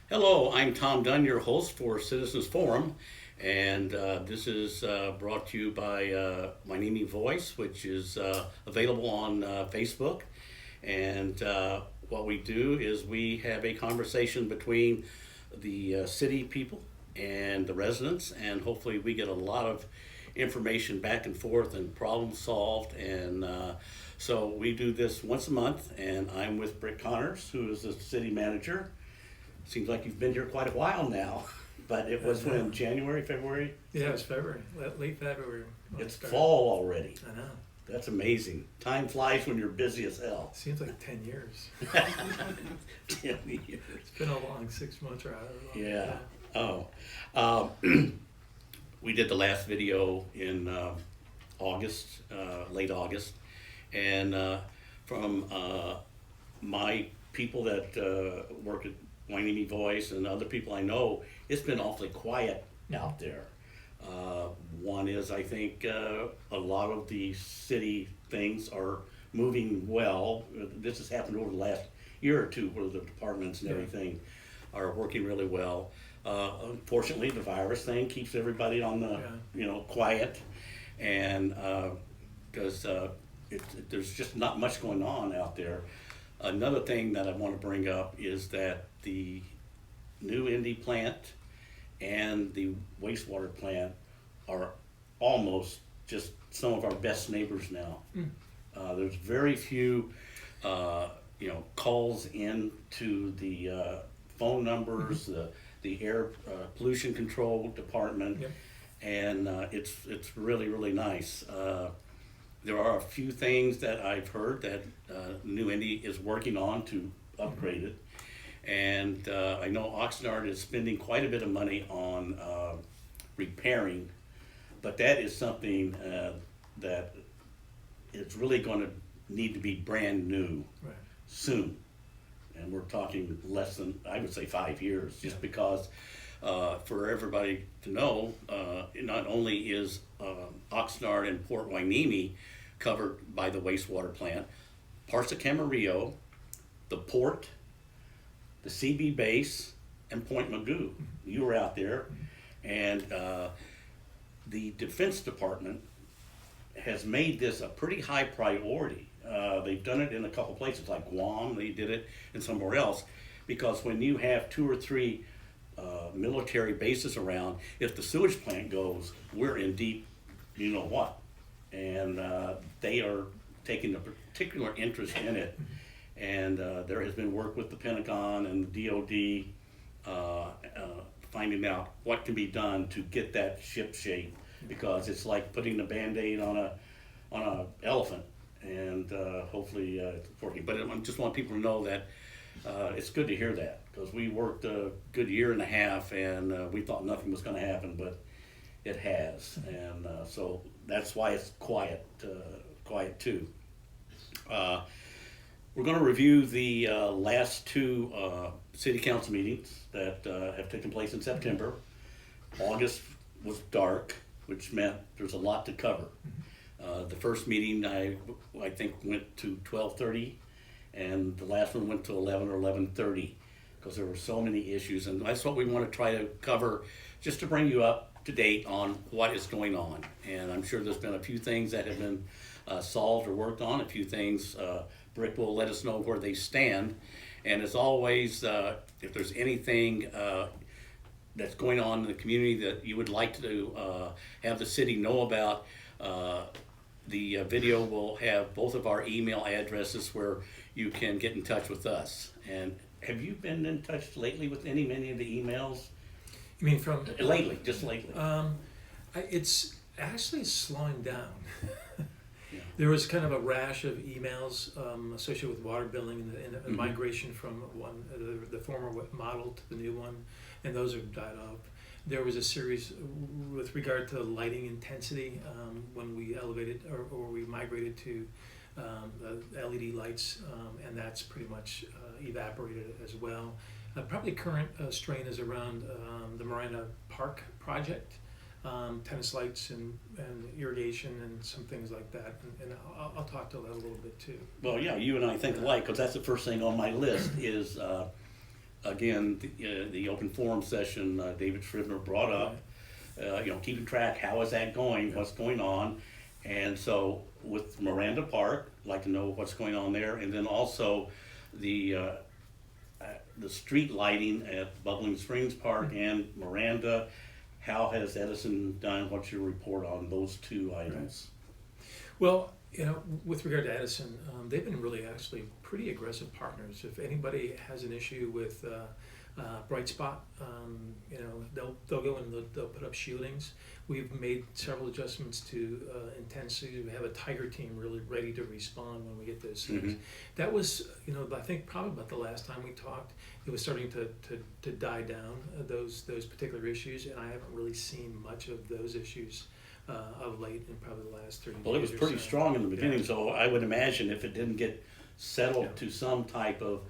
Hello, I'm Tom Dunn, your host for Citizens Forum, and this is brought to you by Marina Voice, which is available on Facebook. And what we do is we have a conversation between the city people and the residents, and hopefully we get a lot of information back and forth and problem solved. And so we do this once a month, and I'm with Britt Connors, who is the city manager. Seems like you've been here quite a while now, but it was when, January, February? Yeah, it was February, late February. It's fall already. I know. That's amazing. Time flies when you're busy as hell. Seems like 10 years. 10 years. It's been a long 6 months or however long. Yeah. We did the last video in August, late August, and from my people that work at Whiny Voice and other people I know, it's been awfully quiet out there. One is, I think, a lot of the city things are moving well. This has happened over the last year or two, where the departments and everything are working really well. Unfortunately, the virus thing keeps everybody on the quiet, and because there's just not much going on out there. Another thing that I want to bring up is that the new Indy plant and the wastewater plant are almost just some of our best neighbors now. There's very few, calls in to the phone numbers, the air pollution control department, and it's really nice. There are a few things that I've heard that New Indy is working on to upgrade it. And I know Oxnard is spending quite a bit of money on repairing, but that is something that is really going to need to be brand new soon. And we're talking less than, I would say, 5 years, just because for everybody to know, not only is Oxnard and Port Hueneme covered by the wastewater plant, parts of Camarillo, the port, the CB base, and Point Magoo. You were out there, and the Defense Department has made this a pretty high priority. They've done it in a couple places, like Guam. They did it and somewhere else, because when you have 2 or 3 military bases around, if the sewage plant goes, we're in deep, you know what, and they are taking a particular interest in it. And there has been work with the Pentagon and the DOD finding out what can be done to get that ship shape, because it's like putting a Band-Aid on a elephant, and hopefully it's working. But I just want people to know that it's good to hear that, because we worked a good year and a half, and we thought nothing was going to happen, but it has. And so that's why it's quiet too. We're going to review the last 2 city council meetings that have taken place in September. August was dark, which meant there's a lot to cover. The first meeting I think went to 12:30, and the last one went to 11 or 11:30, because there were so many issues, and that's what we want to try to cover, just to bring you up to date on what is going on. And I'm sure there's been a few things that have been solved or worked on, a few things. Brick will let us know where they stand, and as always, if there's anything that's going on in the community that you would like to have the city know about, the video will have both of our email addresses where you can get in touch with us. And have you been in touch lately with many of the emails? You mean from? Just lately. It's actually slowing down. There was kind of a rash of emails associated with water billing and migration from the former model to the new one, and those have died off. There was a series with regard to lighting intensity when we elevated or we migrated to the LED lights, and that's pretty much evaporated as well. Probably current strain is around the Marina Park project. Tennis lights and irrigation and some things like that, and I'll talk to that a little bit too. Well, yeah, you and I think alike, because that's the first thing on my list is again, the open forum session, David Scribner brought up, keeping track, how is that going, what's going on? And so with Miranda Park, like to know what's going on there, and then also the street lighting at Bubbling Springs Park and Miranda. How has Edison done? What's your report on those two items? Well, with regard to Edison, they've been really actually pretty aggressive partners. If anybody has an issue with bright spot, they'll go and they'll put up shieldings. We've made several adjustments to intensity. We have a tiger team really ready to respond when we get those things. Mm-hmm. That was, I think probably about the last time we talked. It was starting to die down, those particular issues, and I haven't really seen much of those issues of late in probably the last 30 years. Well, it was pretty strong in the beginning, so I would imagine if it didn't get settled to some type of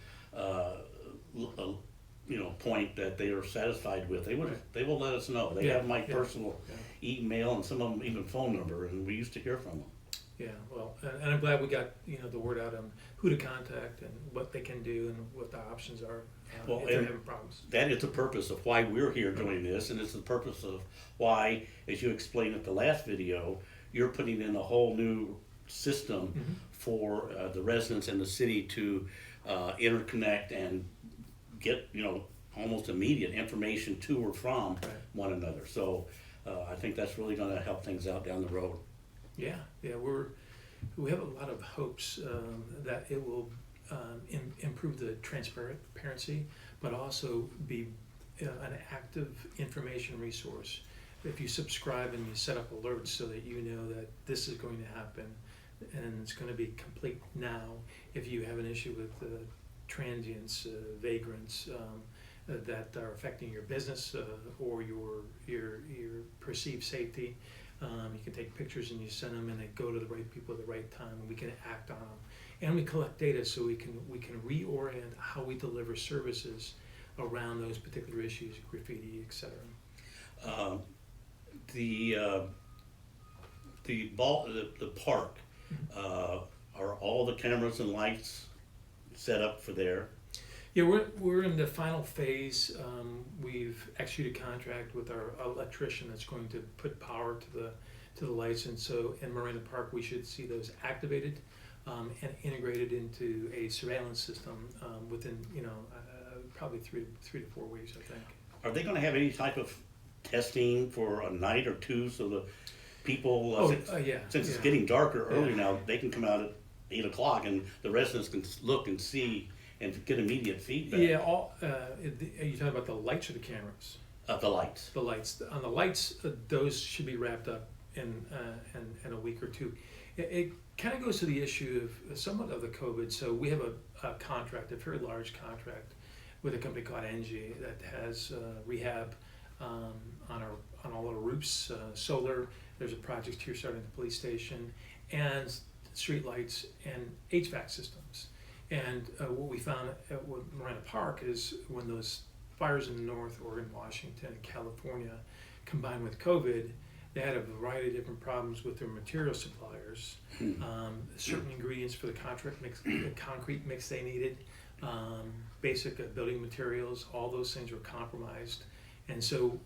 point that they are satisfied with, they will let us know. They have my personal email and some of them even phone number, and we used to hear from them. Yeah, well, and I'm glad we got the word out on who to contact and what they can do and what the options are if they're having problems. That is the purpose of why we're here doing this, and it's the purpose of why, as you explained at the last video, you're putting in a whole new system for the residents in the city to interconnect and get almost immediate information to or from one another. So I think that's really going to help things out down the road. Yeah, we have a lot of hopes that it will improve the transparency, but also be an active information resource. If you subscribe and you set up alerts so that you know that this is going to happen and it's going to be complete now. If you have an issue with transients, vagrants that are affecting your business or your perceived safety, you can take pictures and you send them, and they go to the right people at the right time, and we can act on them. And we collect data so we can reorient how we deliver services around those particular issues, graffiti, etc. The park, are all the cameras and lights set up for there? Yeah, we're in the final phase. We've executed a contract with our electrician that's going to put power to the lights, and so in Marina Park we should see those activated and integrated into a surveillance system within probably three to 4 weeks, I think. Are they going to have any type of testing for a night or two so the people, since it's getting darker early now, they can come out at 8 o'clock and the residents can look and see and get immediate feedback? Yeah, are you talking about the lights or the cameras? The lights. The lights. On the lights, those should be wrapped up in a week or two. It kind of goes to the issue of somewhat of the COVID. So we have a contract, a very large contract, with a company called NG that has rehab on all our roofs, solar. There's a project here starting at the police station, and street lights and HVAC systems. And what we found at Marina Park is when those fires in the north, Oregon, Washington, and California combined with COVID, they had a variety of different problems with their material suppliers. Certain ingredients for the concrete mix they needed, basic building materials, all those things were compromised. And so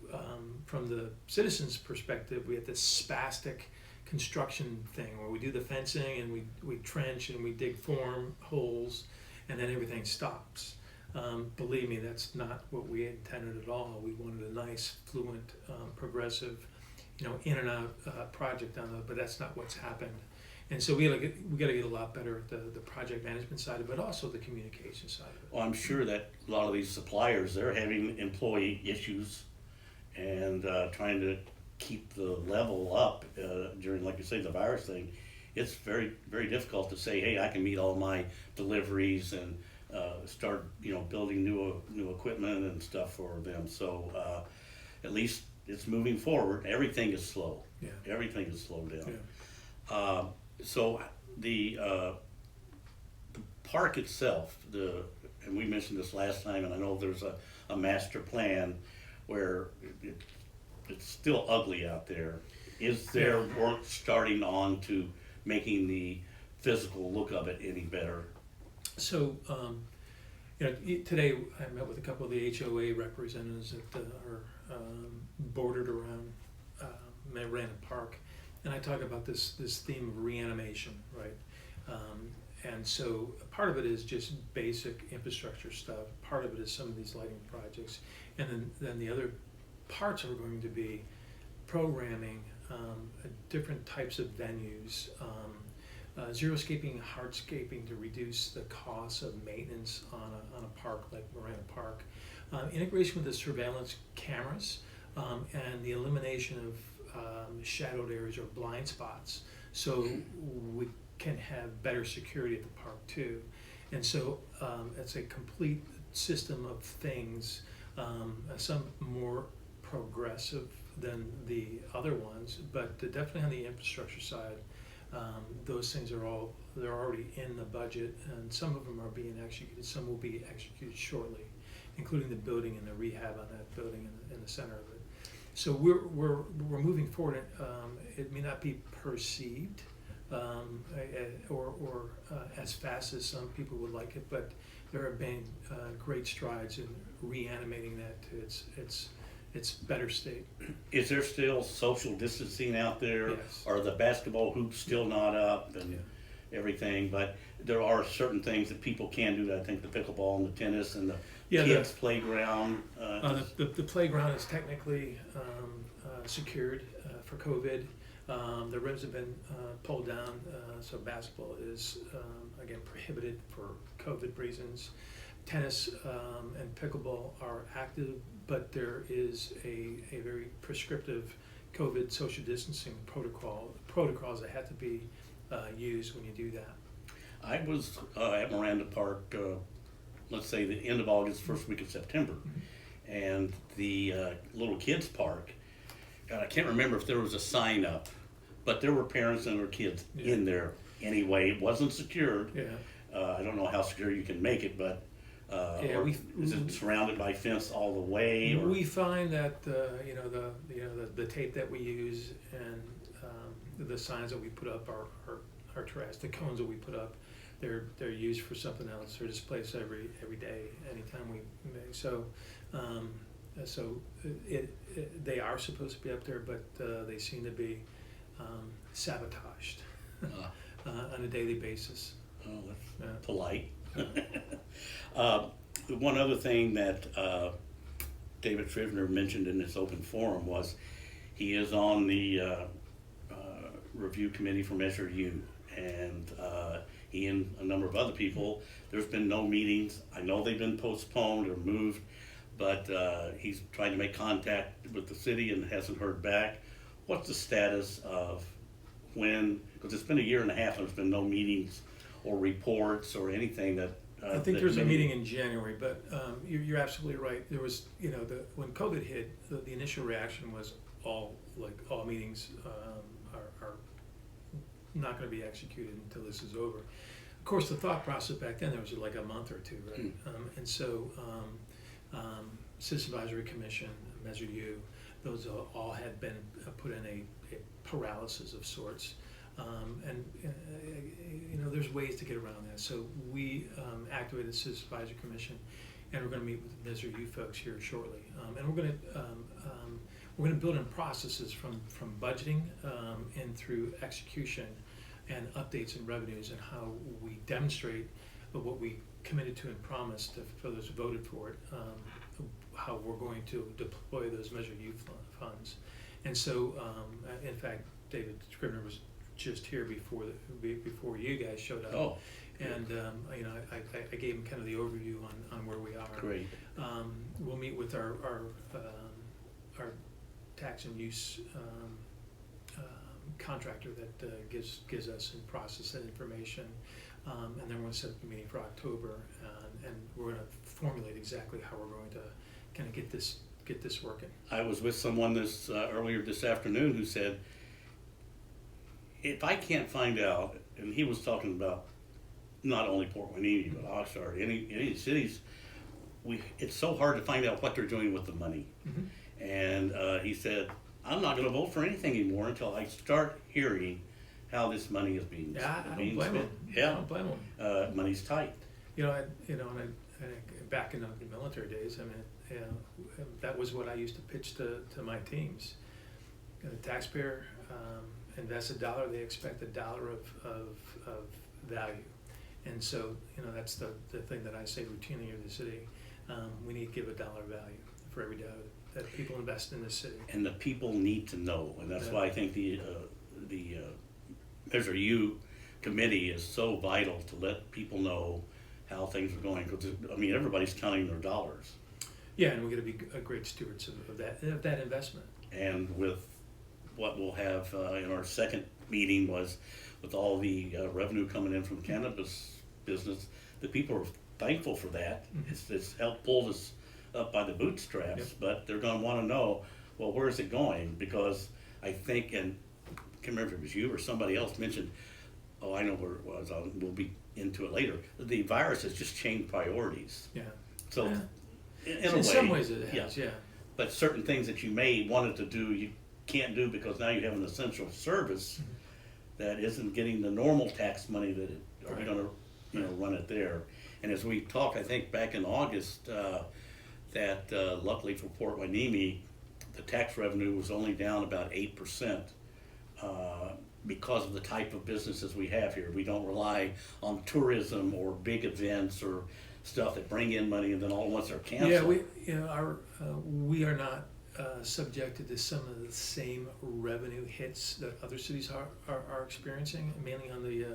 from the citizens' perspective, we had this spastic construction thing where we do the fencing and we trench and we dig form holes and then everything stops. Believe me, that's not what we intended at all. We wanted a nice, fluent, progressive, in and out project on it, but that's not what's happened. And so we got to get a lot better at the project management side of it, but also the communication side of it. Well, I'm sure that a lot of these suppliers, they're having employee issues and trying to keep the level up during, like you say, the virus thing. It's very, very difficult to say, hey, I can meet all my deliveries and start, building new equipment and stuff for them. So at least it's moving forward. Everything is slow. Yeah. Everything is slowed down. Yeah. So the park itself, and we mentioned this last time, and I know there's a master plan where it's still ugly out there. Is there work starting on to making the physical look of it any better? So Today I met with a couple of the HOA representatives that are bordered around Marina Park, and I talk about this theme of reanimation, right? And so part of it is just basic infrastructure stuff. Part of it is some of these lighting projects, and then the other parts are going to be programming, different types of venues, xeriscaping, hardscaping to reduce the cost of maintenance on a park like Marina Park, integration with the surveillance cameras, and the elimination of shadowed areas or blind spots, so we can have better security at the park too. And so it's a complete system of things, some more progressive than the other ones, but definitely on the infrastructure side, those things they're already in the budget, and some of them are being executed, some will be executed shortly, including the building and the rehab on that building in the center of it. So we're moving forward. It may not be perceived or as fast as some people would like it, but there have been great strides in reanimating that to its better state. Is there still social distancing out there? Yes. Are the basketball hoops still not up and everything? But there are certain things that people can do. I think the pickleball and the tennis and the kids' playground. The playground is technically secured for COVID. The rims have been pulled down, so basketball is again prohibited for COVID reasons. Tennis and pickleball are active, but there is a very prescriptive COVID social distancing protocols that have to be used when you do that. I was at Miranda Park, let's say the end of August, first week of September, and the little kids park. God, I can't remember if there was a sign up, but there were parents and their kids in there anyway. It wasn't secured. I don't know how secure you can make it, but is it surrounded by fence all the way? Or? We find that the tape that we use and the signs that we put up are trash. The cones that we put up, they're used for something else. They're displaced every day, anytime we make. So they are supposed to be up there, but they seem to be sabotaged on a daily basis. Oh, that's polite. One other thing that David Scrivener mentioned in this open forum was he is on the review committee for Measure U, and he and a number of other people. There's been no meetings. I know they've been postponed or moved, but he's trying to make contact with the city and hasn't heard back. What's the status of when? Because it's been 1.5 years and there's been no meetings or reports or anything that. I think there's a meeting in January, but you're absolutely right. There was, when COVID hit, the initial reaction was all meetings are not going to be executed until this is over. Of course, the thought process back then, there was like a month or two, right? And so Citizen Advisory Commission, Measure U, those all had been put in a paralysis of sorts. There's ways to get around that. So we activated the Citizen Advisory Commission, and we're going to meet with the Measure U folks here shortly. And we're going to build in processes from budgeting and through execution and updates and revenues, and how we demonstrate what we committed to and promised for those who voted for it, how we're going to deploy those Measure U funds. And so, in fact, David Scrivener was just here before you guys showed up. Oh. And I gave him kind of the overview on where we are. Great. We'll meet with our tax and use contractor that gives us and process that information, and then we're going to set up a meeting for October, and we're going to formulate exactly how we're going to kind of get this working. I was with someone earlier this afternoon who said, if I can't find out, and he was talking about not only Port Hueneme, but Oxnard, any cities, it's so hard to find out what they're doing with the money. And he said, I'm not going to vote for anything anymore until I start hearing how this money is being spent. I don't blame him. Yeah, I don't blame him. Money's tight. And back in the military days, I mean, that was what I used to pitch to my teams. The taxpayer invests $1, they expect $1 of value. And so, that's the thing that I say routinely to the city. We need to give $1 value for every dollar that people invest in this city. And the people need to know, and that's why I think the Measure U committee is so vital to let people know how things are going, because I mean everybody's counting their dollars. Yeah, and we're going to be great stewards of that investment. And with what we'll have in our second meeting was with all the revenue coming in from cannabis business, the people are thankful for that. Mm-hmm. It's helped pull us up by the bootstraps, Yep. but they're going to want to know, well, where is it going? Because I think, and I can't remember if it was you or somebody else mentioned, I know where it was, we'll be into it later. The virus has just changed priorities. Yeah. So yeah. in a way, some ways it has, yeah. But certain things that you may wanted to do, you can't do because now you have an essential service that isn't getting the normal tax money that are Right. going to run it there. And as we talked, I think back in August, that luckily for Port Hueneme, the tax revenue was only down about 8%. Because of the type of businesses we have here. We don't rely on tourism or big events or stuff that bring in money and then all at once are canceled. Yeah, we are not subjected to some of the same revenue hits that other cities are experiencing, mainly on the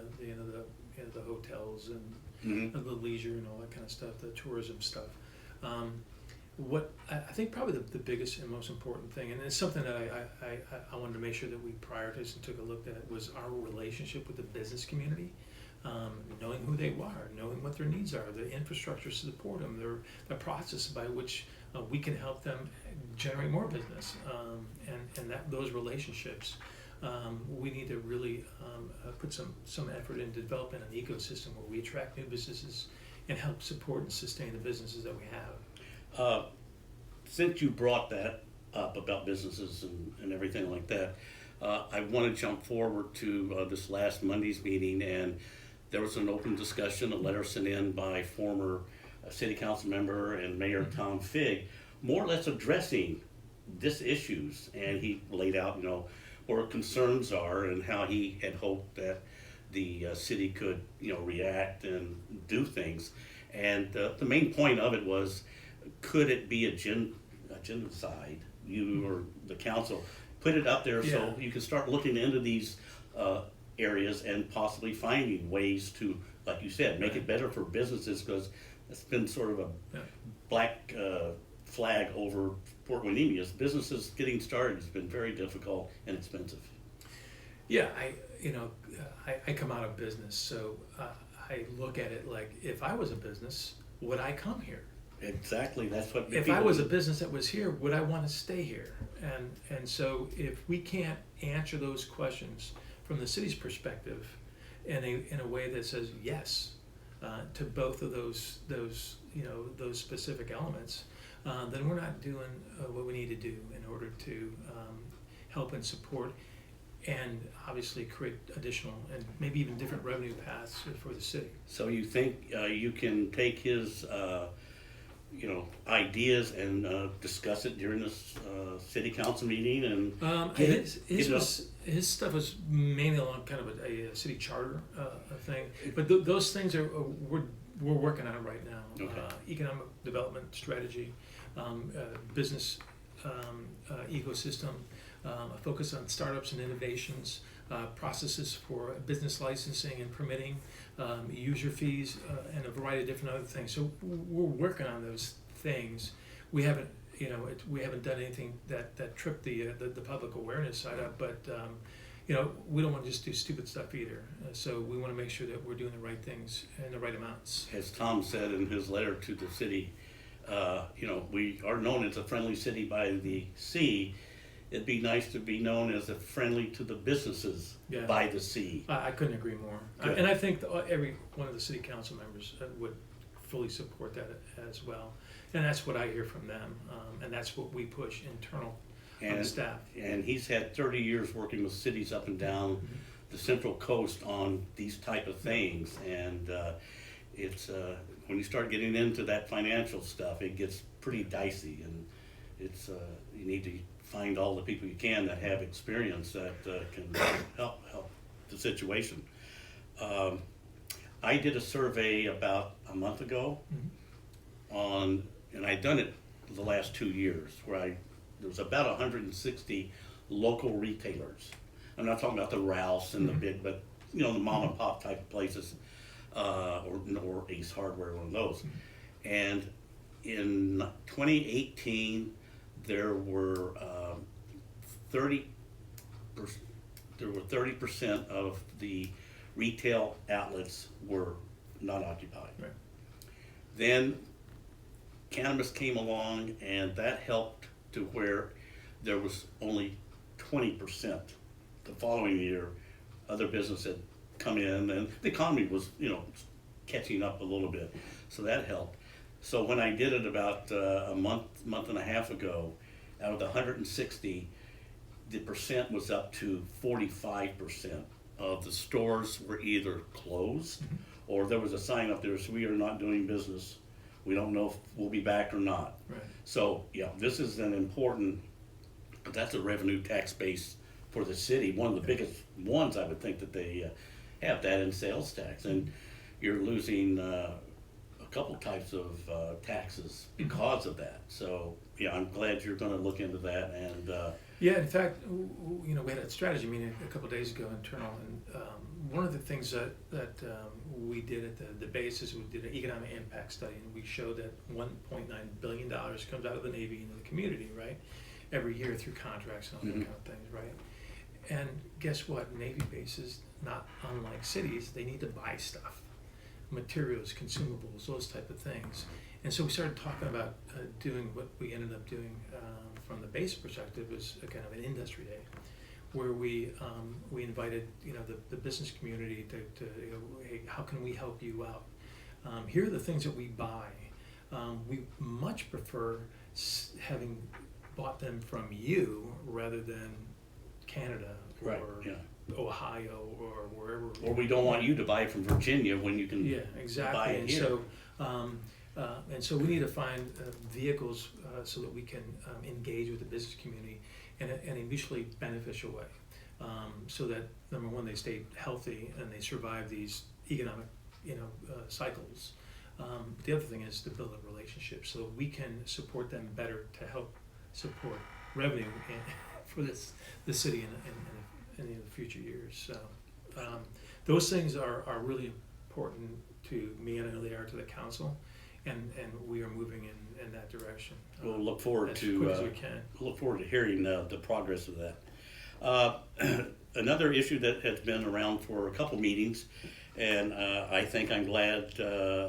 hotels and the leisure and all that kind of stuff, the tourism stuff. What I think probably the biggest and most important thing, and it's something that I wanted to make sure that we prioritized and took a look at, was our relationship with the business community, knowing who they are, knowing what their needs are, the infrastructure to support them, the process by which we can help them generate more business, and those relationships. We need to really put some effort into developing an ecosystem where we attract new businesses and help support and sustain the businesses that we have. Since you brought that up about businesses and everything like that, I want to jump forward to this last Monday's meeting, and there was an open discussion, a letter sent in by former city council member and Mayor Tom Figg, more or less addressing this issues, and he laid out, where concerns are and how he had hoped that the city could, react and do things. And the main point of it was, could it be a genocide? You or the council put it up there so you can start looking into these areas and possibly finding ways to, like you said, make it better for businesses, because it's been sort of a black flag over Port Hueneme. As businesses getting started has been very difficult and expensive. Yeah, I come out of business, so I look at it like, if I was a business, would I come here? Exactly, that's what. If I was a business that was here, would I want to stay here? And so if we can't answer those questions from the city's perspective in a way that says yes to both of those specific elements, then we're not doing what we need to do in order to help and support, and obviously create additional and maybe even different revenue paths for the city. So you think you can take his ideas and discuss it during this city council meeting and his stuff was mainly along kind of a city charter thing, but those things we're working on right now. Okay. Economic development strategy, business ecosystem, a focus on startups and innovations, processes for business licensing and permitting, user fees, and a variety of different other things. So we're working on those things. We haven't done anything that tripped the public awareness side up, but we don't want to just do stupid stuff either. So we want to make sure that we're doing the right things in the right amounts. As Tom said in his letter to the city, we are known as a friendly city by the sea. It'd be nice to be known as a friendly to the businesses by the sea. I couldn't agree more. And I think every one of the city council members would fully support that as well. And that's what I hear from them. And that's what we push internal on the staff. And he's had 30 years working with cities up and down the Central Coast on these type of things. And it's when you start getting into that financial stuff, it gets pretty dicey, and it's you need to find all the people you can that have experience that can help the situation. I did a survey about a month ago on, and I'd done it the last 2 years, where there was about 160 local retailers. I'm not talking about the Rouse and the big, but the mom and pop type of places, or Ace Hardware, one of those. And in 2018, there were 30% of the retail outlets were not occupied. Right. Then cannabis came along, and that helped to where there was only 20%. The following year, other business had come in, and the economy was, catching up a little bit, so that helped. So when I did it about a month and a half ago, out of the 160, the percent was up to 45% of the stores were either closed, or there was a sign up there, so we are not doing business. We don't know if we'll be back or not. Right. So yeah, this is an important, that's a revenue tax base for the city, one of the biggest ones I would think that they have, that in sales tax, and you're losing a couple types of taxes because of that. So yeah, I'm glad you're going to look into that. And yeah, in fact, we had a strategy meeting a couple of days ago internal, and one of the things that we did at the base is we did an economic impact study, and we showed that $1.9 billion comes out of the Navy into the community, right, every year through contracts and all that kind of things, right? And guess what? Navy bases, not unlike cities, they need to buy stuff, materials, consumables, those type of things. And so we started talking about doing what we ended up doing from the base perspective was a kind of an industry day, where we invited the business community to hey, how can we help you out? Here are the things that we buy. We much prefer having bought them from you rather than Canada or Ohio or wherever. Or we don't want you to buy from Virginia when you can buy it here. And so we need to find vehicles so that we can engage with the business community in a mutually beneficial way, so that number one, they stay healthy and they survive these economic cycles. But the other thing is to build a relationship so we can support them better to help support revenue for the city in the future years. So those things are really important to me, and I know they are to the council, and we are moving in that direction. We'll look forward as quick as we can. Look forward to hearing the progress of that. Another issue that has been around for a couple meetings, and I think I'm glad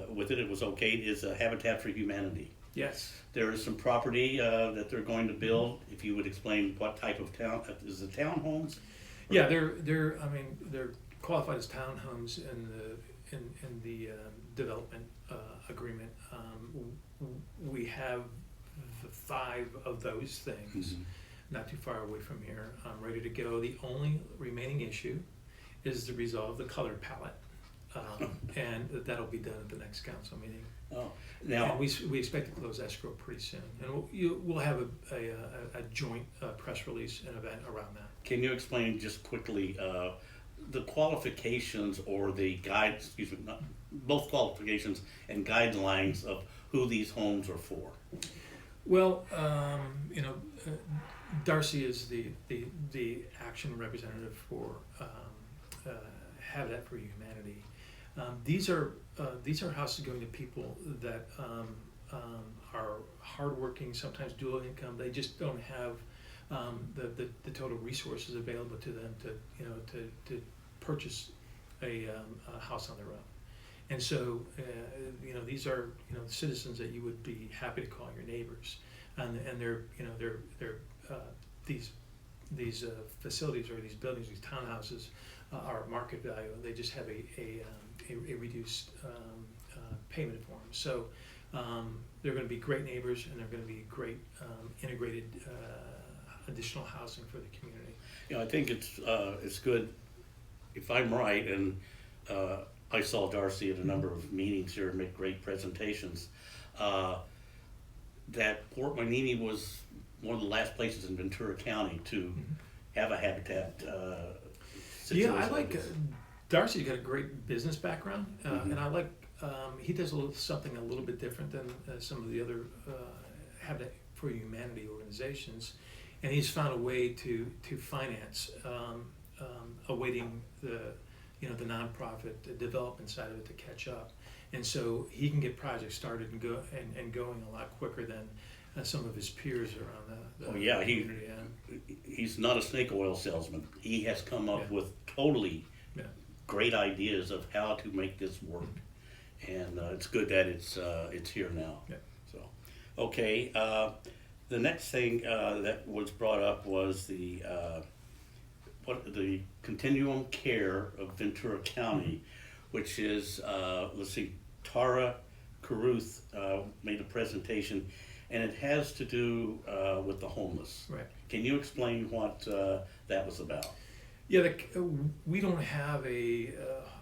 with it, it was okay, is Habitat for Humanity. Yes. There is some property that they're going to build. If you would explain what type of town, is it townhomes? Yeah, they're qualified as townhomes in the development agreement. We have 5 of those things, not too far away from here, ready to go. The only remaining issue is to resolve the color palette, and that'll be done at the next council meeting. Oh, now and we expect to close escrow pretty soon, and we'll have a joint press release and event around that. Can you explain just quickly the qualifications or the both qualifications and guidelines of who these homes are for? Well, Darcy is the action representative for Habitat for Humanity. These are houses going to people that are hardworking, sometimes dual income. They just don't have the total resources available to them to purchase a house on their own. And so these are citizens that you would be happy to call your neighbors, and they're these facilities or these buildings, these townhouses are market value. They just have a reduced payment for them. So they're going to be great neighbors, and they're going to be great integrated additional housing for the community. I think it's good, if I'm right, and I saw Darcy at a number of meetings here and make great presentations. That Port Hueneme was one of the last places in Ventura County to have a habitat situation. Yeah, I like Darcy's got a great business background, and I like he does something a little bit different than some of the other Habitat for Humanity organizations, and he's found a way to finance, awaiting the the nonprofit the development side of it to catch up, and so he can get projects started and going a lot quicker than some of his peers around the community. He's not a snake oil salesman. He has come up with totally great ideas of how to make this work, and it's good that it's here now. So, okay, the next thing that was brought up was the Continuum Care of Ventura County, which is let's see, Tara Caruth made a presentation, and it has to do with the homeless. Right. Can you explain what that was about? Yeah, we don't have a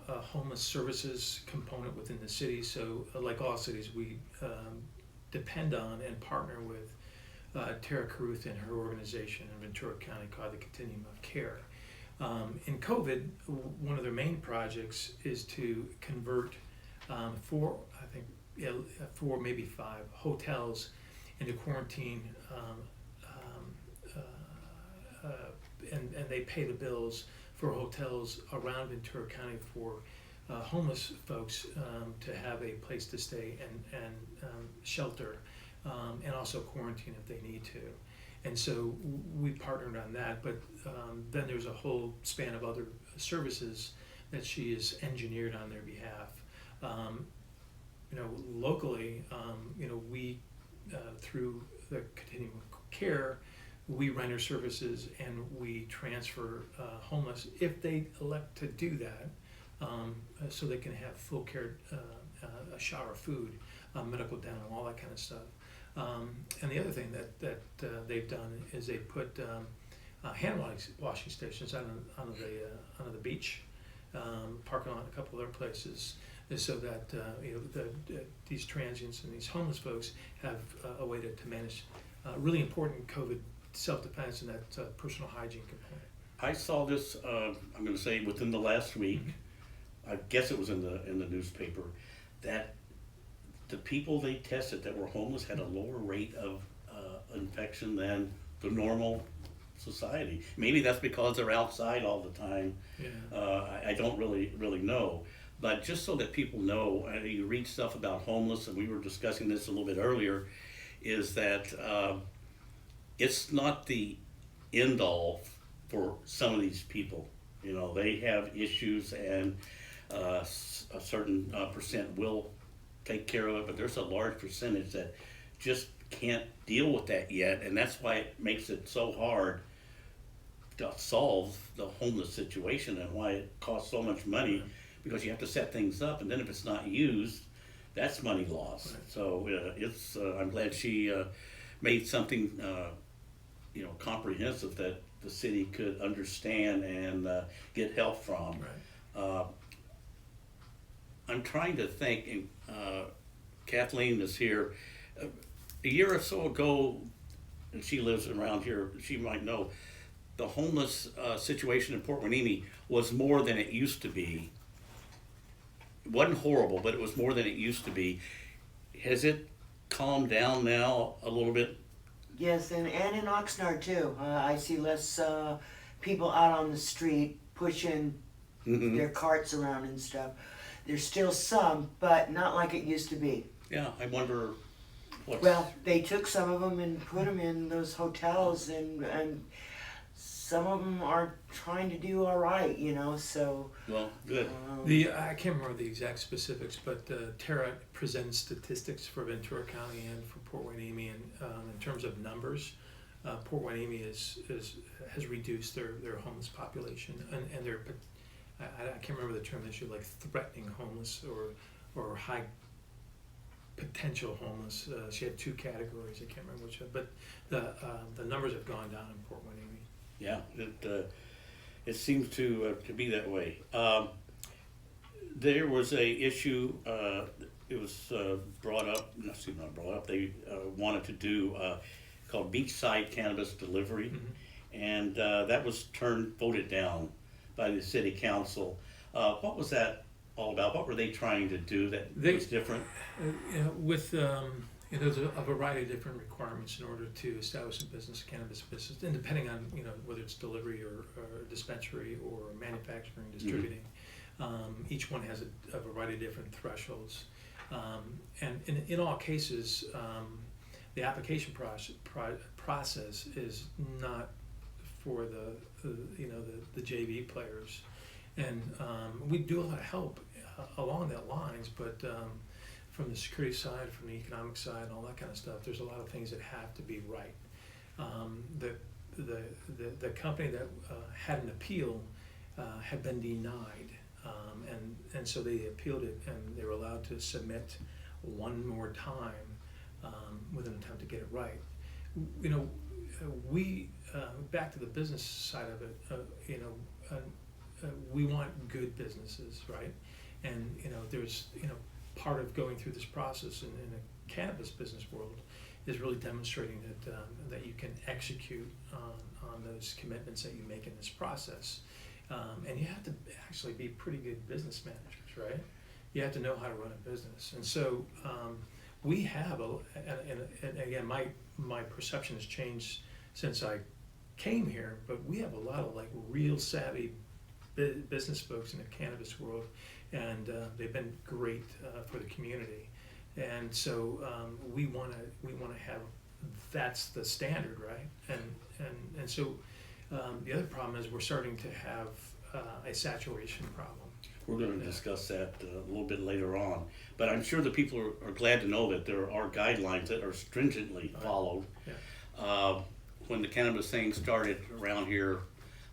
homeless services component within the city, so like all cities, we depend on and partner with Tara Caruth and her organization in Ventura County called the Continuum of Care. In COVID, one of their main projects is to convert four, maybe five hotels into quarantine, and they pay the bills for hotels around Ventura County for homeless folks to have a place to stay and shelter, and also quarantine if they need to. And so we partnered on that, but then there's a whole span of other services that she has engineered on their behalf. Locally, we through the Continuum of Care, we render services and we transfer homeless if they elect to do that, so they can have full care, a shower, food, medical, dental, all that kind of stuff. And the other thing that they've done is they put hand washing stations on the beach, parking lot, a couple other places, so that these transients and these homeless folks have a way to manage really important COVID self-defense and that personal hygiene component. I saw this. I'm going to say within the last week. I guess it was in the newspaper that the people they tested that were homeless had a lower rate of infection than the normal society. Maybe that's because they're outside all the time. I don't really know. But just so that people know, you read stuff about homeless, and we were discussing this a little bit earlier, is that it's not the end all for some of these people. They have issues, and a certain percent will take care of it, but there's a large percentage that just can't deal with that yet, and that's why it makes it so hard to solve the homeless situation and why it costs so much money, because you have to set things up, and then if it's not used, that's money lost. Right. So I'm glad she made something comprehensive that the city could understand and get help from. Right. I'm trying to think, and Kathleen is here. A year or so ago, and she lives around here, she might know, the homeless situation in Port Hueneme was more than it used to be. It wasn't horrible, but it was more than it used to be. Has it calmed down now a little bit? Yes, and in Oxnard too. I see less people out on the street pushing their carts around and stuff. There's still some, but not like it used to be. Yeah, I wonder what's... Well, they took some of them and put them in those hotels, and some of them are trying to do all right, so... Well, good. I can't remember the exact specifics, but Tara presents statistics for Ventura County and for Port Hueneme, and in terms of numbers, Port Hueneme has reduced their homeless population, and their... I can't remember the term that you like, threatening homeless or high potential homeless. She had two categories. I can't remember which one, but the numbers have gone down in Port Hueneme. Yeah, it seems to be that way. There was a issue, it was brought up, not brought up, they wanted to do called beachside cannabis delivery. And that was voted down by the city council. What was that all about? What were they trying to do that was different? With there's a variety of different requirements in order to establish a business, cannabis business, and depending on whether it's delivery or dispensary or manufacturing, distributing, each one has a variety of different thresholds, and in all cases, the application process is not for the JV players, and we do a lot of help along that lines, but from the security side, from the economic side, and all that kind of stuff, there's a lot of things that have to be right. The company that had an appeal had been denied, and so they appealed it, and they were allowed to submit one more time with an attempt to get it right. We back to the business side of it. We want good businesses, right? And there's part of going through this process in a cannabis business world is really demonstrating that you can execute on those commitments that you make in this process, and you have to actually be pretty good business managers, right? You have to know how to run a business, and so we have and again, my perception has changed since I came here, but we have a lot of real savvy business folks in the cannabis world, and they've been great for the community, and so we want to have that's the standard, right? And so the other problem is we're starting to have a saturation problem. We're going to discuss that a little bit later on, but I'm sure the people are glad to know that there are guidelines that are stringently followed. Yeah. When the cannabis thing started around here,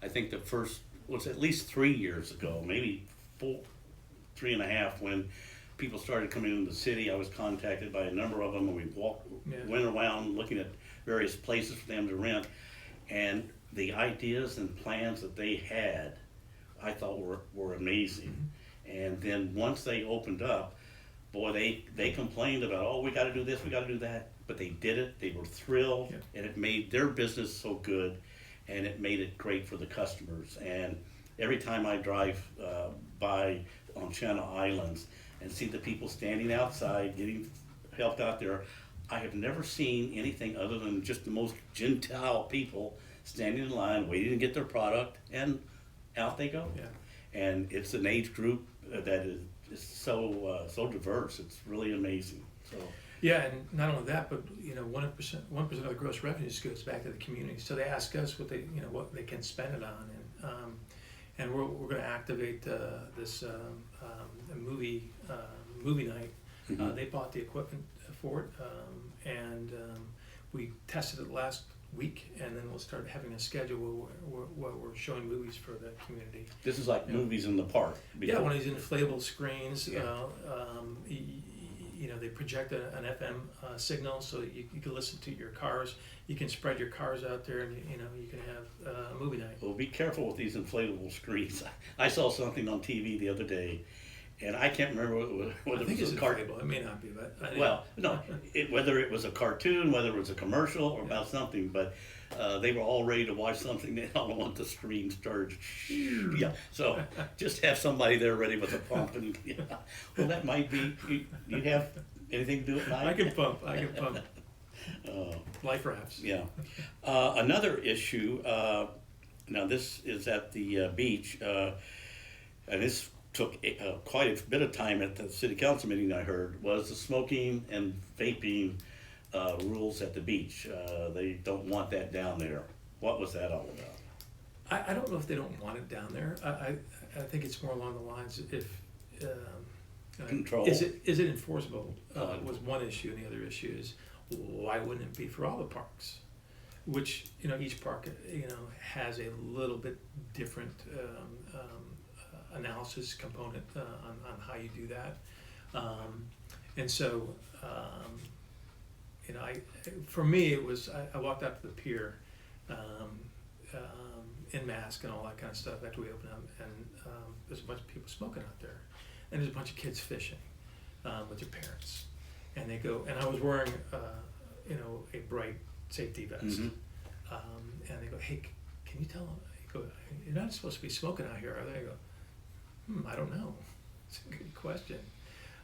I think the first was at least 3 years ago, maybe 3.5, when people started coming into the city. I was contacted by a number of them, and we went around looking at various places for them to rent, and the ideas and plans that they had, I thought were amazing. And then once they opened up, boy, they complained about, we got to do this, we got to do that, but they did it. They were thrilled, and it made their business so good, and it made it great for the customers. And every time I drive by on Channel Islands and see the people standing outside getting helped out there, I have never seen anything other than just the most gentile people standing in line waiting to get their product, and out they go. Yeah. And it's an age group that is so diverse. It's really amazing. So. Yeah, and not only that, but 1% of the gross revenues goes back to the community. So they ask us what they can spend it on, and we're going to activate this movie night. They bought the equipment for it, and we tested it last week, and then we'll start having a schedule where we're showing movies for the community. This is like movies in the park. Yeah, one of these inflatable screens. Yeah. They project an FM signal, so you can listen to your cars. You can spread your cars out there, and you can have a movie night. Well, be careful with these inflatable screens. I saw something on TV the other day, and I can't remember whether it was a cartoon. It may not be, but whether it was a cartoon, whether it was a commercial, or about something, but they were all ready to watch something. They don't want the screen stirred. Yeah, so just have somebody there ready with a pump, and well, that might be. You have anything to do at night? I can pump. Life rafts. Yeah. Another issue. Now this is at the beach, and this took quite a bit of time at the city council meeting. I heard was the smoking and vaping rules at the beach. They don't want that down there. What was that all about? I don't know if they don't want it down there. I think it's more along the lines if control. Is it enforceable? Was one issue, and the other issue is why wouldn't it be for all the parks? Which each park has a little bit different analysis component on how you do that, and so for me it was I walked out to the pier in mask and all that kind of stuff after we opened up, and there's a bunch of people smoking out there, and there's a bunch of kids fishing with their parents, and they go, and I was wearing a bright safety vest, Mm-hmm. And they go, hey, can you tell them? I go, you're not supposed to be smoking out here, are they? I go, I don't know. It's a good question.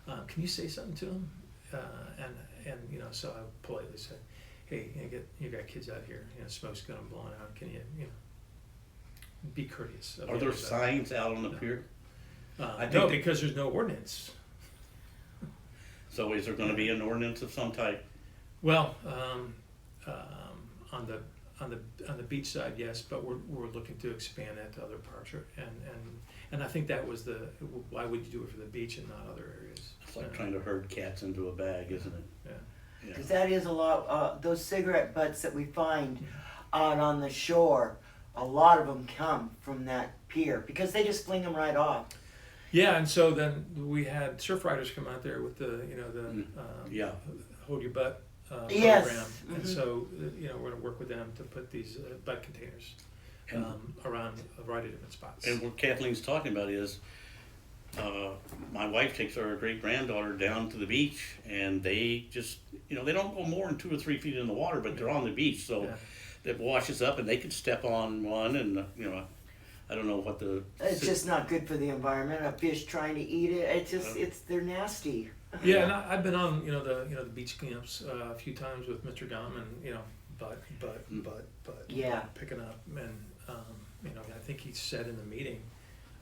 Can you say something to them? And so I politely said, hey, you got kids out here, smoke's gonna blow out. Can you be courteous? Are there signs out on the pier? No, because there's no ordinance. So is there going to be an ordinance of some type? Well, on the beach side, yes, but we're looking to expand that to other parts, and I think that was why would you do it for the beach and not other areas? It's like trying to herd cats into a bag, isn't it? Yeah. Because that is a lot, those cigarette butts that we find out on the shore, a lot of them come from that pier because they just fling them right off. Yeah, and so then we had surf riders come out there with the hold your butt Yes. program, and Mhm. so we're going to work with them to put these butt containers around a variety of different spots. And what Kathleen's talking about is, my wife takes our great granddaughter down to the beach, and they just, they don't go more than 2 or 3 feet in the water, but they're on the beach, so Yeah. it washes up, and they could step on one, and I don't know what the. It's just not good for the environment. A fish trying to eat it. They're nasty. Yeah, and I've been on the beach camps a few times with Mr. Dom, and but Yeah. picking up, and I think he said in the meeting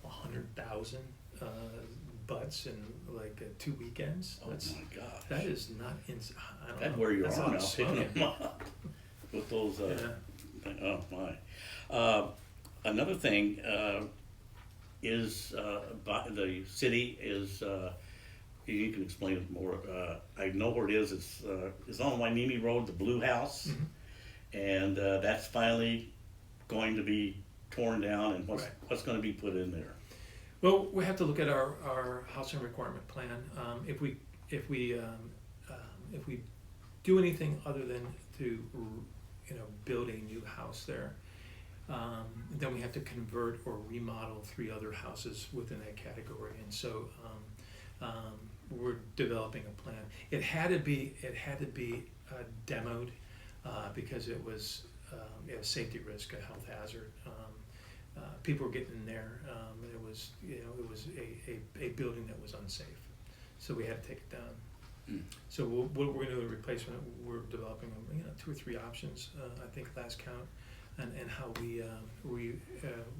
100,000 butts in like 2 weekends. Oh my gosh. That is not I don't That'd know. wear your That's a arm lot of out picking smoking. them up with those. Yeah. Oh my. Another thing is the city is. You can explain it more. I know where it is. It's on Wainini Road, the Blue House, and that's finally going to be torn down. And what's going to be put in there? Well, we have to look at our housing requirement plan. If we do anything other than to build a new house there, then we have to convert or remodel 3 other houses within that category. And so we're developing a plan. It had to be demoed because it was a safety risk, a health hazard. People were getting in there. It was a building that was unsafe, so we had to take it down. So what we're going to do in replacement, we're developing 2 or 3 options. I think last count, and how we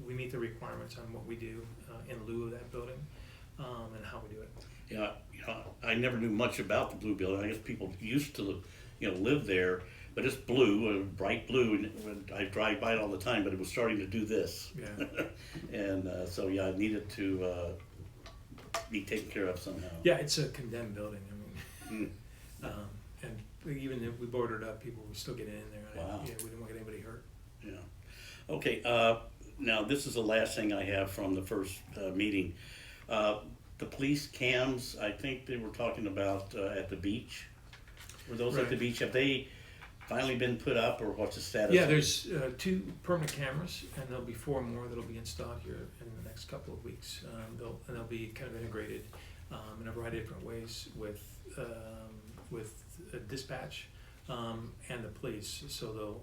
meet the requirements on what we do in lieu of that building, and how we do it. Yeah, I never knew much about the Blue Building. I guess people used to, live there, but it's blue, bright blue, and I drive by it all the time. But it was starting to do this, Yeah. and so it needed to be taken care of somehow. Yeah, it's a condemned building. I mean, and even if we boarded up, people were still getting in there. Wow. We didn't want anybody hurt. Yeah. Okay. Now this is the last thing I have from the first meeting. The police cams. I think they were talking about at the beach. Were those at the Right. beach? Have they finally been put up, or what's the status? Yeah, there's 2 permanent cameras, and there'll be 4 more that'll be installed here in the next couple of weeks. They'll be kind of integrated in a variety of different ways with dispatch and the police. So they'll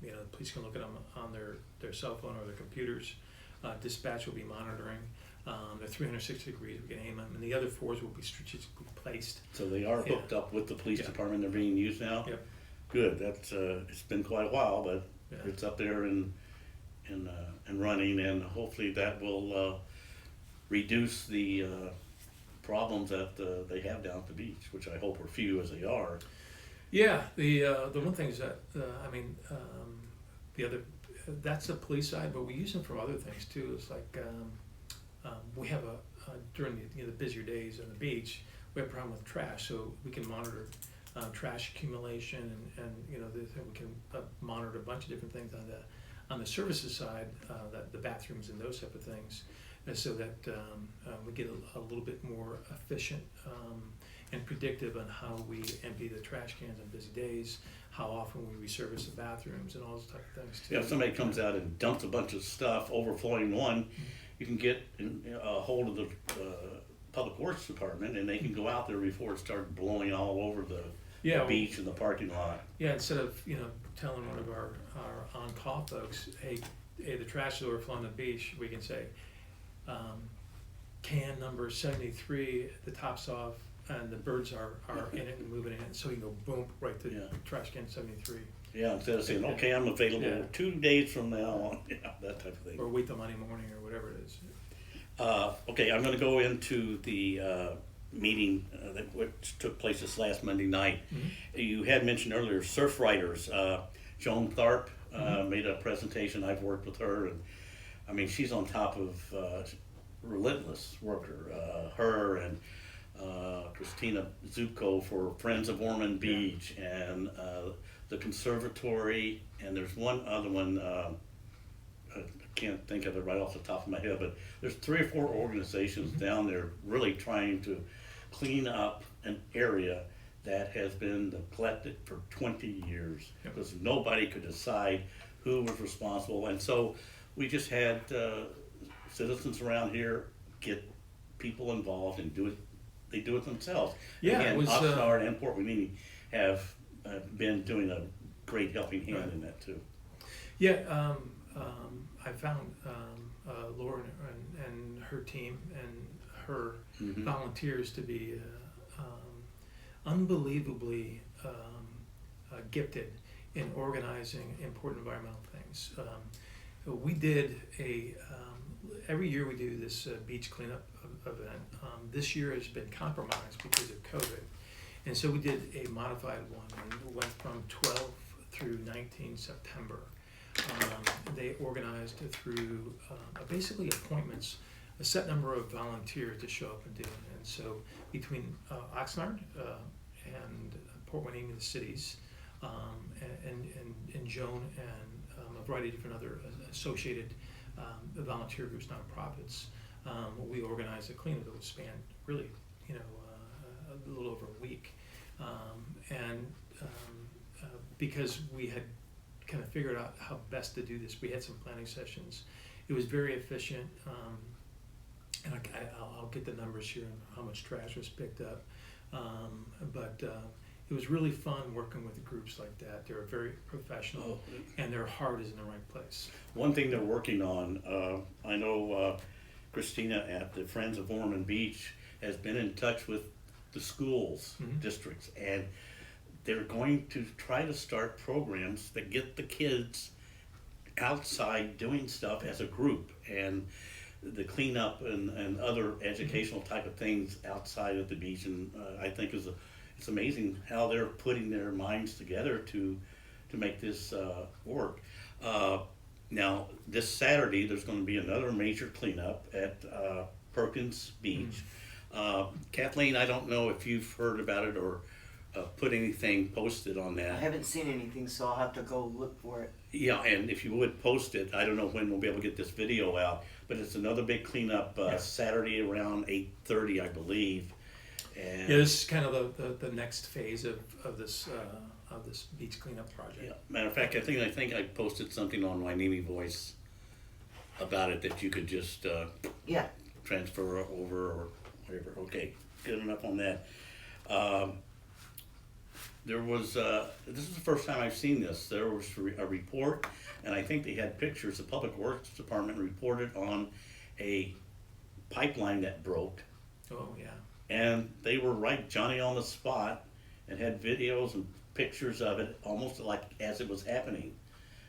the police can look at them on their cell phone or their computers. Dispatch will be monitoring. They're 360 degrees. We can aim them, and the other 4s will be strategically placed. So they are hooked up with the police Yeah. department. They're being used now. Yep. Good. That's it's been quite a while, but Yeah. it's up there and running, and hopefully that will reduce the problems that they have down at the beach, which I hope are few as they are. Yeah, the one thing is that the other that's the police side, but we use them for other things too. It's like we have during the busier days on the beach, we have a problem with trash, so we can monitor trash accumulation and we can monitor a bunch of different things on the services side, that the bathrooms and those type of things, so that we get a little bit more efficient and predictive on how we empty the trash cans on busy days, how often we resurface the bathrooms, and all those type of things too. Yeah, if somebody comes out and dumps a bunch of stuff, overflowing one, you can get a hold of Public Works Department, and they can go out there before it starts blowing all over the Yeah, beach and the parking lot. Yeah, instead of, telling one of our on-call folks, hey, the trash is overflowing the beach, we can say, can number 73, the top's off, and the birds are in it and moving in it, so you can go boom, right to trash can 73. Yeah, instead of saying, okay, I'm available 2 days from now on, that type of thing. Or wait till Monday morning, or whatever it is. Okay, I'm gonna go into the meeting which took place this last Monday night. Mm-hmm. You had mentioned earlier surf riders. Joan Tharp made a presentation. I've worked with her, and I mean, she's on top of relentless worker. Her and Christina Zupko for Friends of Ormond Beach, and the conservatory, and there's one other one, I can't think of it right off the top of my head, but there's 3 or 4 organizations down there really trying to clean up an area that has been neglected for 20 years because nobody could decide who was responsible. And so we just had citizens around here get people involved and do it. They do it themselves. Yeah, and it was, Oxnard and Port Winnie have been doing a great helping hand in that too. Yeah, I found Lauren and her team and her volunteers to be unbelievably gifted in organizing important environmental things. We did every year we do this beach cleanup event. This year has been compromised because of COVID. And so we did a modified one, and it went from 12 through 19 September. They organized through basically appointments, a set number of volunteers to show up and do it. And so between Oxnard and Port Winnie, the cities, and Joan and a variety of different other associated volunteer groups, nonprofits, we organized a cleanup that would span really, a little over a week. Because we had kind of figured out how best to do this, we had some planning sessions. It was very efficient, and I'll get the numbers here on how much trash was picked up. But it was really fun working with groups like that. They're very professional, and their heart is in the right place. One thing they're working on, I know Christina at the Friends of Ormond Beach has been in touch with the schools, districts, and they're going to try to start programs that get the kids outside doing stuff as a group, and the cleanup and other educational type of things outside of the beach. And I think it's amazing how they're putting their minds together to make this work. Now, this Saturday, there's going to be another major cleanup at Perkins Beach. Kathleen, I don't know if you've heard about it or put anything posted on that. I haven't seen anything, so I'll have to go look for it. Yeah, and if you would post it, I don't know when we'll be able to get this video out, but it's another big cleanup Saturday around 8:30, I believe. And yeah, this is kind of the next phase of this beach cleanup project. Yeah. Matter of fact, I think I posted something on my Nimi Voice about it that you could just transfer over or whatever. Okay, good enough on that. There was, this is the first time I've seen this. There was a report, and I think they had pictures. The Public Works Department reported on a pipeline that broke. Oh, yeah. And they were right Johnny on the spot and had videos and pictures of it almost like as it was happening.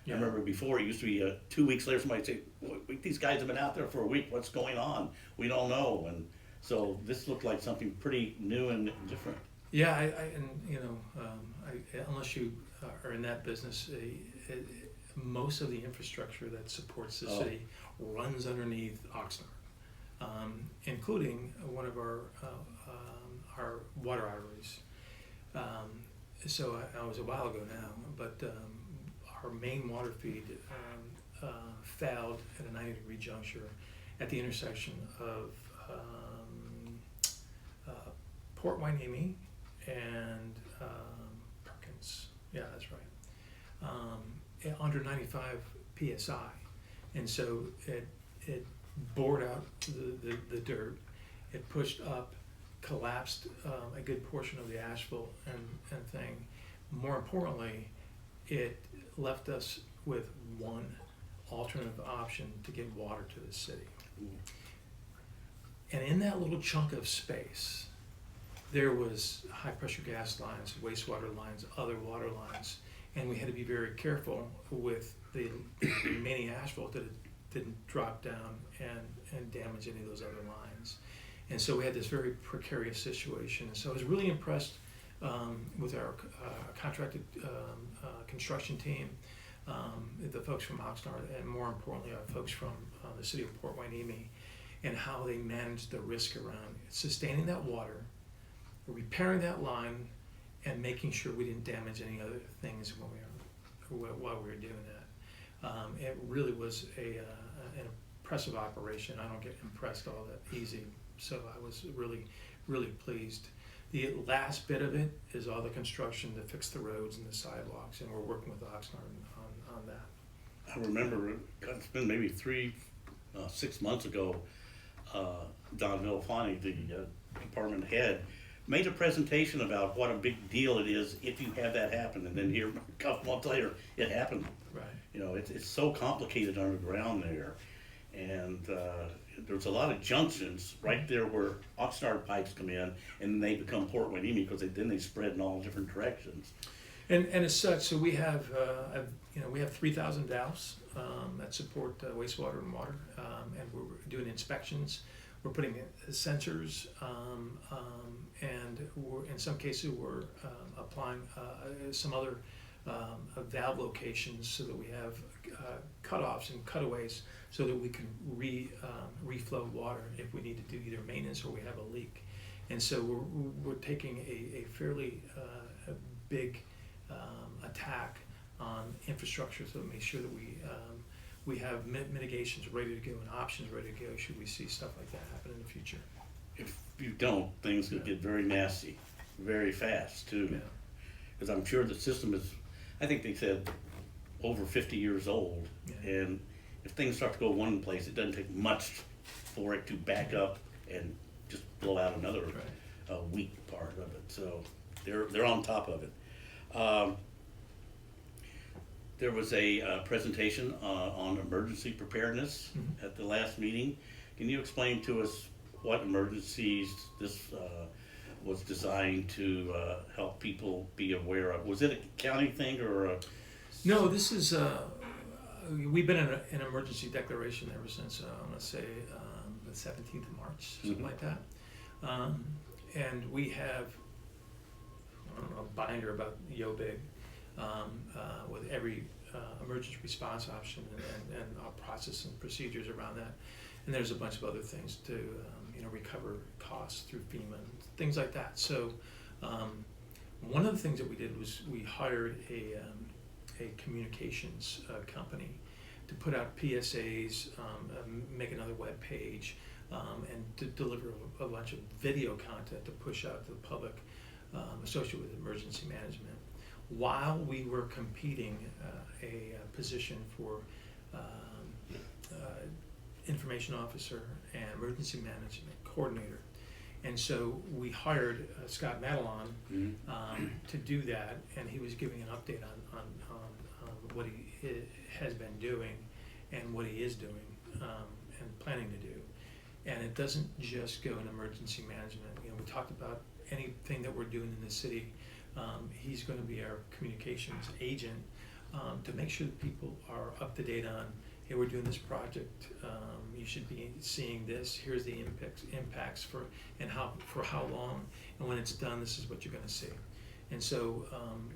Yeah. I remember before it used to be 2 weeks later somebody would say, these guys have been out there for a week, what's going on? We don't know. And so this looked like something pretty new and different. Yeah, unless you are in that business, most of the infrastructure that supports the city runs underneath Oxnard, including one of our water arteries. So I was a while ago now, but our main water feed failed at a 90-degree juncture at the intersection of Port Hueneme and Perkins. Yeah, that's right. Under 95 psi, and so it bored out the dirt. It pushed up, collapsed a good portion of the asphalt and thing. More importantly, it left us with one alternative option to get water to the city. And in that little chunk of space, there was high pressure gas lines, wastewater lines, other water lines, and we had to be very careful with the remaining asphalt that it didn't drop down and damage any of those other lines. And so we had this very precarious situation. So I was really impressed with our contracted construction team, the folks from Oxnard, and more importantly, our folks from the city of Port Hueneme, and how they managed the risk around sustaining that water, repairing that line, and making sure we didn't damage any other things while we were doing that. It really was an impressive operation. I don't get impressed all that easy, so I was really, really pleased. The last bit of it is all the construction to fix the roads and the sidewalks, and we're working with Oxnard on that. I remember, it's been maybe 6 months ago, Don Villafani, the department head, made a presentation about what a big deal it is if you have that happen, and then here a couple months later, it happened. Right. You know, it's so complicated underground there, and there's a lot of junctions right there where Oxnard pipes come in, and they become Port Hueneme because then they spread in all different directions. And as such, so we have we have 3,000 valves that support wastewater and water, and we're doing inspections. We're putting in sensors, and in some cases we're applying some other valve locations so that we have cutoffs and cutaways so that we can reflow water if we need to do either maintenance or we have a leak. And so we're taking a fairly big attack on infrastructure to make sure that we have mitigations ready to go and options ready to go should we see stuff like that happen in the future. If you don't, things could get very nasty, very fast too. Because I'm sure the system is, I think they said, over 50 years old. Yeah. And if things start to go one place, it doesn't take much for it to back up and just blow out another weak part of it. So they're on top of it. There was a presentation on emergency preparedness at the last meeting. Can you explain to us what emergencies this was designed to help people be aware of? Was it a county thing or a... No, this is, we've been in an emergency declaration ever since, I want to say, the 17th of March, something like that. And we have, I don't know, a binder about yo big with every emergency response option and our process and procedures around that. And there's a bunch of other things to recover costs through FEMA and things like that. So one of the things that we did was we hired a communications company to put out PSAs, make another web page, and to deliver a bunch of video content to push out to the public associated with emergency management. While we were competing a position for information officer and emergency management coordinator. And so we hired Scott Madelon to do that, and he was giving an update on what he has been doing and what he is doing and planning to do. And it doesn't just go in emergency management. We talked about anything that we're doing in the city. He's going to be our communications agent to make sure that people are up to date on, hey, we're doing this project, you should be seeing this, here's the impacts for how long, and when it's done, this is what you're going to see. And so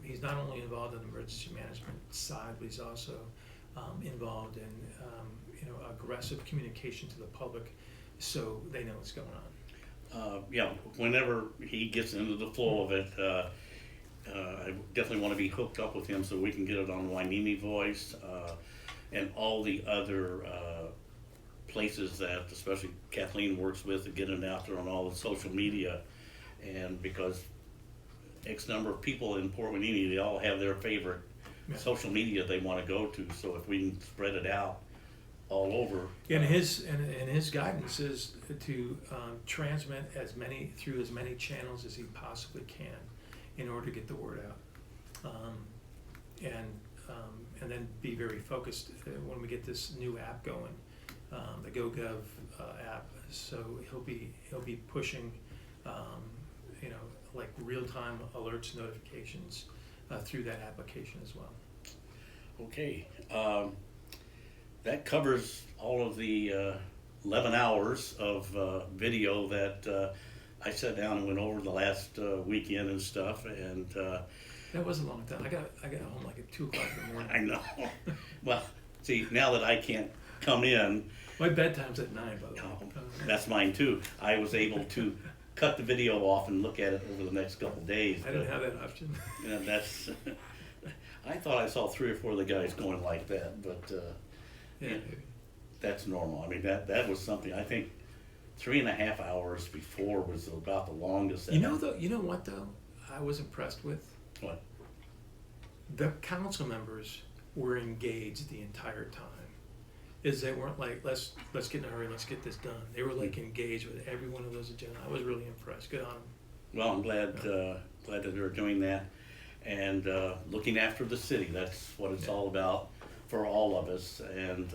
he's not only involved in the emergency management side, but he's also involved in aggressive communication to the public so they know what's going on. Whenever he gets into the flow of it, I definitely want to be hooked up with him so we can get it on Hueneme Voice and all the other places that especially Kathleen works with to get it out there on all the social media. And because X number of people in Port Hueneme, they all have their favorite social media they want to go to. So if we can spread it out, all over. And his guidance is to transmit through as many channels as he possibly can in order to get the word out, and then be very focused when we get this new app going, the GoGov app. So he'll be pushing, like real-time alerts, notifications through that application as well. Okay, that covers all of the 11 hours of video that I sat down and went over the last weekend and stuff, and That was a long time. I got home like at 2 o'clock in the morning. I know. Well, see, now that I can't come in, My bedtime's at 9, by the way. that's mine too. I was able to cut the video off and look at it over the next couple of days. I didn't have that option. That's. I thought I saw 3 or 4 of the guys going like that, but Yeah, maybe. that's normal. I mean, that was something. I think 3.5 hours before was about the longest. You know what though? I was impressed with What? the council members were engaged the entire time. Is they weren't like let's get in a hurry, let's get this done. They were like engaged with every one of those agendas. I was really impressed. Good on them. Well, I'm glad that they're doing that and looking after the city. That's what it's all about for all of us. And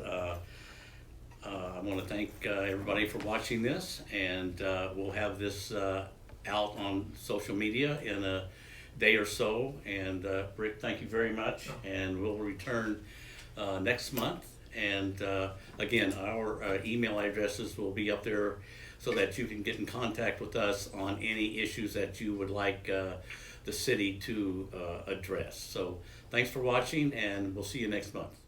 I want to thank everybody for watching this, and we'll have this out on social media in a day or so. And Rick, thank you very much, and we'll return next month. And again, our email addresses will be up there so that you can get in contact with us on any issues that you would like the city to address. So thanks for watching, and we'll see you next month.